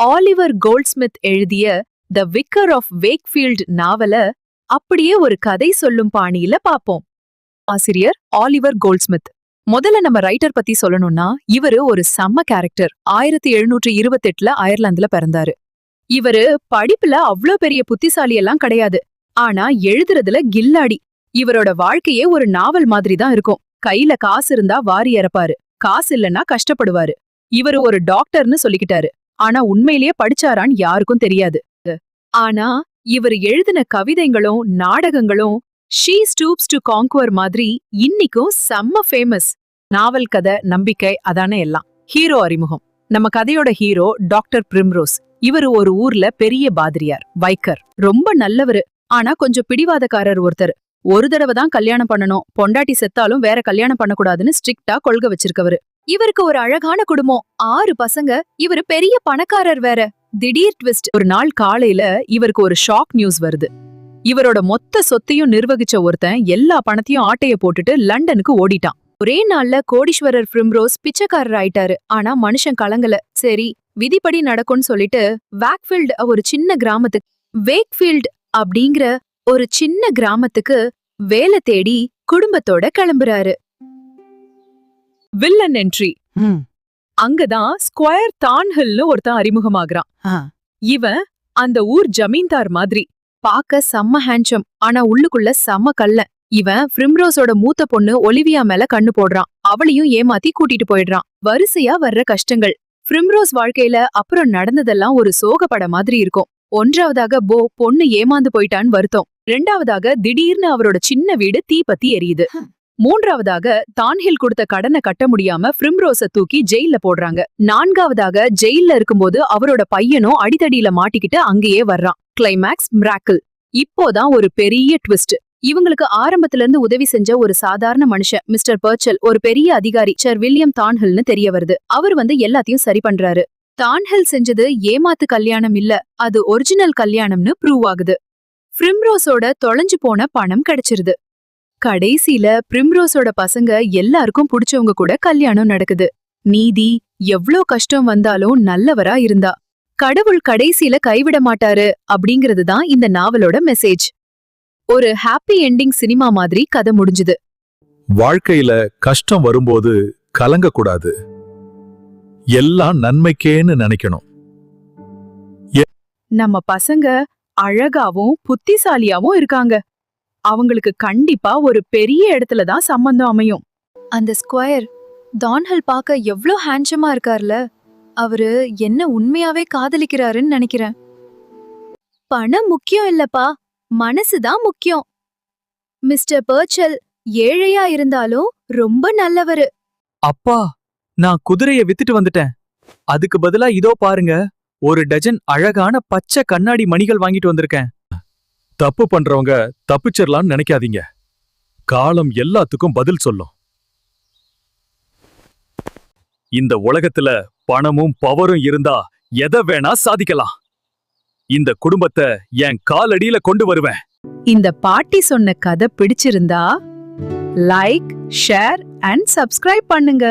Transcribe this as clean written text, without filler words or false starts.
Oliver Goldsmith எழுதிய த wicker of Wakefield நாவல அப்படியே ஒரு கதை சொல்லும் பாணியில பாப்போம். ஆசிரியர் ஆலிவர் கோல்ட்ஸ்மித். முதல்ல நம்ம ரைட்டர் பத்தி சொல்லணும்னா, இவரு ஒரு செம்ம கேரக்டர். 1728 அயர்லாந்துல பிறந்தாரு. இவரு படிப்புல அவ்ளோ பெரிய புத்திசாலி எல்லாம் கிடையாது. ஆனா எழுதுறதுல கில்லாடி. இவரோட வாழ்க்கையே ஒரு நாவல் மாதிரி தான் இருக்கும். கையில காசு இருந்தா வாரி இறப்பாரு, காசு இல்லைன்னா கஷ்டப்படுவாரு. இவரு ஒரு டாக்டர்னு சொல்லிக்கிட்டாரு. ஆனா உண்மையிலேயே படிச்சாரான்னு யாருக்கும் தெரியாது. ஆனா இவர் எழுதின கவிதைகளும் நாடகங்களும் ஷீ ஸ்டூப்ஸ் டு கான்குவர் மாதிரி இன்னிக்கும் செம்ம ஃபேமஸ். நாவல் கதை, நம்பிக்கை, அதானே எல்லாம். ஹீரோ அறிமுகம். நம்ம கதையோட ஹீரோ டாக்டர் பிரிம்ரோஸ். இவரு ஒரு ஊர்ல பெரிய பாதிரியார், வைக்கர். ரொம்ப நல்லவரு. ஆனா கொஞ்சம் பிடிவாதக்காரர் ஒருத்தர். ஒரு தடவை தான் கல்யாணம் பண்ணணும், பொண்டாட்டி செத்தாலும் வேற கல்யாணம் பண்ணக்கூடாதுன்னு ஸ்ட்ரிக்டா கொள்கை வச்சிருக்கவரு. இவருக்கு ஒரு அழகான குடும்பம், 6 பசங்க. இவரு பெரிய பணக்காரர் வேற. திடீர் ட்விஸ்ட். ஒரு நாள் காலையில இவருக்கு ஒரு ஷாக் நியூஸ் வருது. இவரோட மொத்த சொத்தையும் நிர்வகிச்ச ஒருத்தன் எல்லா பணத்தையும் ஆட்டைய போட்டுட்டு லண்டனுக்கு ஓடிட்டான். ஒரே நாள்ல கோடீஸ்வரர் பிரிம்ரோஸ் பிச்சைக்காரர் ஆயிட்டாரு. ஆனா மனுஷன் கலங்கல. சரி, விதிப்படி நடக்கும்னு சொல்லிட்டு வேக்ஃபீல்ட் ஒரு சின்ன கிராமத்துக்கு வேக்ஃபீல்ட் அப்படிங்கிற ஒரு சின்ன கிராமத்துக்கு வேலை தேடி குடும்பத்தோட கிளம்புறாரு. Villain entry. அங்கதான் ஸ்கொயர் தான்ஹில்னு ஒருத்தன் அறிமுகமாகறான். இவன் அந்த ஊர் ஜமீன்தார் மாதிரி. பாக்க செம்ம ஹேண்ட்சம், ஆனா உள்ளுக்குள்ள செம்ம கள்ள. இவன் பிரிம்ரோஸோட மூத்த பொண்ணு ஒலிவியா மேல கண்ணு போடுறான். அவளையும் ஏமாத்தி கூட்டிட்டு போயிடுறான். வரிசையா வர்ற கஷ்டங்கள். பிரிம்ரோஸ் வாழ்க்கையில அப்புறம் நடந்ததெல்லாம் ஒரு சோகப்பட மாதிரி இருக்கும். ஒன்றாவதாக பொண்ணு ஏமாந்து போயிட்டான்னு வருத்தம். 2வதாக திடீர்னு அவரோட சின்ன வீடு தீப்பத்தி எரியுது. 3வதாக தான்ஹில் கொடுத்த கடனை கட்ட முடியாம பிரிம்ரோஸ தூக்கி ஜெயில போடுறாங்க. 4வதாக ஜெயில இருக்கும்போது அவரோட பையனும் அடிதடியில மாட்டிக்கிட்டு அங்கேயே வர்றான். Climax, miracle. இப்போதான் ஒரு பெரிய ட்விஸ்ட். இவங்களுக்கு ஆரம்பத்துல இருந்து உதவி செஞ்ச ஒரு சாதாரண மனுஷன் மிஸ்டர் பர்ச்சல் ஒரு பெரிய அதிகாரி சர் வில்லியம் தான்ஹில்னு தெரிய வருது. அவர் எல்லாத்தையும் சரி பண்றாரு. தான்ஹில் செஞ்சது ஏமாத்து கல்யாணம் இல்ல, அது ஒரிஜினல் கல்யாணம்னு ப்ரூவ் ஆகுது. பிரிம்ரோஸோட தொலைஞ்சு போன பணம் கிடைச்சிருது. கடைசியில பிரிம்ரோஸோட பசங்க எல்லாருக்கும் பிடிச்சவங்க கூட கல்யாணம் நடக்குது. நீதி. எவ்ளோ கஷ்டம் வந்தாலும் நல்லவரா இருந்தா கடவுள் கடைசியில கைவிட மாட்டாரு அப்படிங்கிறது தான் இந்த நாவலோட மெசேஜ். ஒரு ஹாப்பி எண்டிங் சினிமா மாதிரி கதை முடிஞ்சுது. வாழ்க்கையில கஷ்டம் வரும்போது கலங்க கூடாது. எல்லாம் நன்மைக்கேன்னு நினைக்கணும். நம்ம பசங்க அழகாவும் புத்திசாலியாவும் இருக்காங்க. அவங்களுக்கு கண்டிப்பா ஒரு பெரிய இடத்துல தான் சம்பந்தம் அமையும். அந்த ஸ்கொயர் தான்ஹில் பார்க்க எவ்ளோ ஹேண்ட்சமா இருக்கார்ல. அவரு என்ன உண்மையாவே காதலிக்கிறாருன்னு நினைக்கிறேன். பணம் முக்கியம் இல்லப்பா, மனசுதான் முக்கியம். மிஸ்டர் பர்ச்சல் ஏழையா இருந்தாலும் ரொம்ப நல்லவரு. அப்பா, நான் குதிரைய வித்துட்டு வந்துட்டேன். அதுக்கு பதிலா இதோ பாருங்க, ஒரு டஜன் அழகான பச்சை கண்ணாடி மணிகள் வாங்கிட்டு வந்திருக்கேன். தப்பு பண்றவங்க தப்பிச்சிடலாம்னு நினைக்காதீங்க. காலம் எல்லாத்துக்கும் பதில் சொல்லும். இந்த உலகத்துல பணமும் பவரும் இருந்தா எதை வேணா சாதிக்கலாம். இந்த குடும்பத்தை என் காலடியில கொண்டு வருவேன். இந்த பாட்டி சொன்ன கதை பிடிச்சிருந்தா லைக், ஷேர் அண்ட் சப்ஸ்கிரைப் பண்ணுங்க.